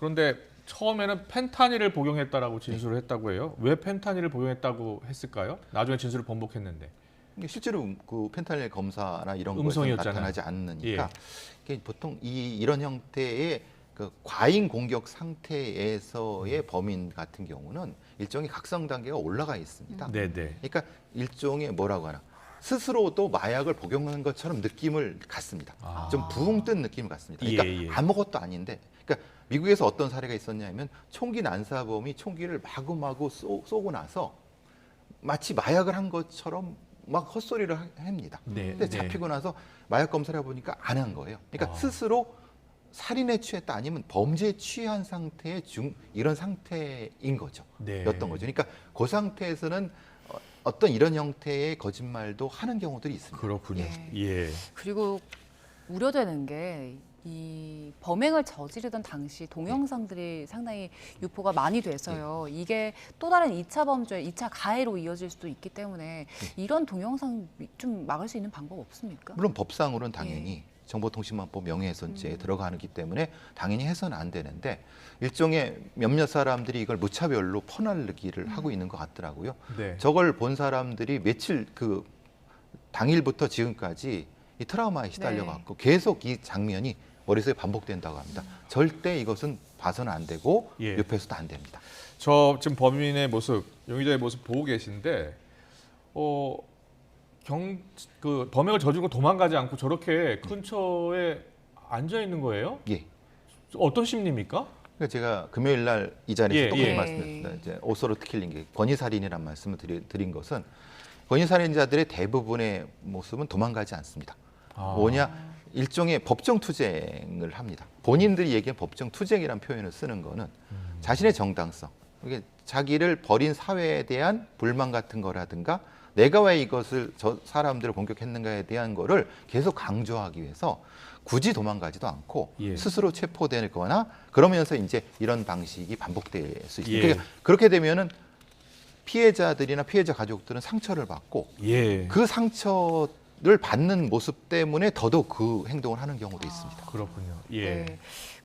그런데 처음에는 펜타닐을 복용했다라고 진술을 했다고 해요. 왜 펜타닐을 복용했다고 했을까요? 나중에 진술을 번복했는데. 이게 실제로 그 펜타닐 검사나 이런 거에서 음성이었잖아요. 나타나지 않으니까 예. 이게 보통 이런 형태의 그 과잉 공격 상태에서의 범인 같은 경우는 일종의 각성 단계가 올라가 있습니다. 네네. 그러니까 일종의 뭐라고 하나 스스로도 마약을 복용하는 것처럼 느낌을 갖습니다. 아. 좀 붕 뜬 느낌을 갖습니다. 그러니까 예, 예. 아무것도 아닌데, 그러니까 미국에서 어떤 사례가 있었냐면 총기 난사범이 총기를 마구마구 쏘고 나서 마치 마약을 한 것처럼 막 헛소리를 합니다. 네, 근데 네. 잡히고 나서 마약 검사를 해보니까 안 한 거예요. 그러니까 아. 스스로 살인에 취했다 아니면 범죄에 취한 상태의 이런 상태인 거죠. 네. 였던 거죠. 그러니까 그 상태에서는 어떤 이런 형태의 거짓말도 하는 경우들이 있습니다. 그렇군요. 예. 예. 그리고 우려되는 게 이 범행을 저지르던 당시 동영상들이 상당히 유포가 많이 돼서요. 이게 또 다른 2차 범죄, 2차 가해로 이어질 수도 있기 때문에 이런 동영상 좀 막을 수 있는 방법 없습니까? 물론 법상으로는 당연히 정보통신망법 명예훼손죄에 들어가기 때문에 당연히 해서는 안 되는데 일종의 몇몇 사람들이 이걸 무차별로 퍼날르기를 하고 있는 것 같더라고요. 네. 저걸 본 사람들이 며칠 그 당일부터 지금까지 이 트라우마에 시달려갖고 계속 이 장면이 머릿속에 반복된다고 합니다. 절대 이것은 봐서는 안 되고 예. 옆에서도 안 됩니다. 저 지금 범인의 모습, 용의자의 모습 보고 계신데, 그 범행을 저지르고 도망가지 않고 저렇게 근처에 앉아 있는 거예요? 예. 어떤 심리입니까? 그러니까 제가 금요일 날 이 자리에서 예, 똑같이 예. 말씀드렸습니다. 이제 오소르트 킬링, 권위살인이라는 말씀을 드린 것은 권위살인자들의 대부분의 모습은 도망가지 않습니다. 아. 뭐냐? 일종의 법정 투쟁을 합니다. 본인들이 얘기한 법정 투쟁이라는 표현을 쓰는 거는 자신의 정당성, 이게 자기를 버린 사회에 대한 불만 같은 거라든가 내가 왜 이것을 저 사람들을 공격했는가에 대한 거를 계속 강조하기 위해서 굳이 도망가지도 않고 예. 스스로 체포되거나 그러면서 이제 이런 방식이 반복될 수 있습니다. 예. 그러니까 그렇게 되면은 피해자들이나 피해자 가족들은 상처를 받고 예. 그 상처를 받는 모습 때문에 더더욱 그 행동을 하는 경우도 있습니다. 그렇군요. 예. 네.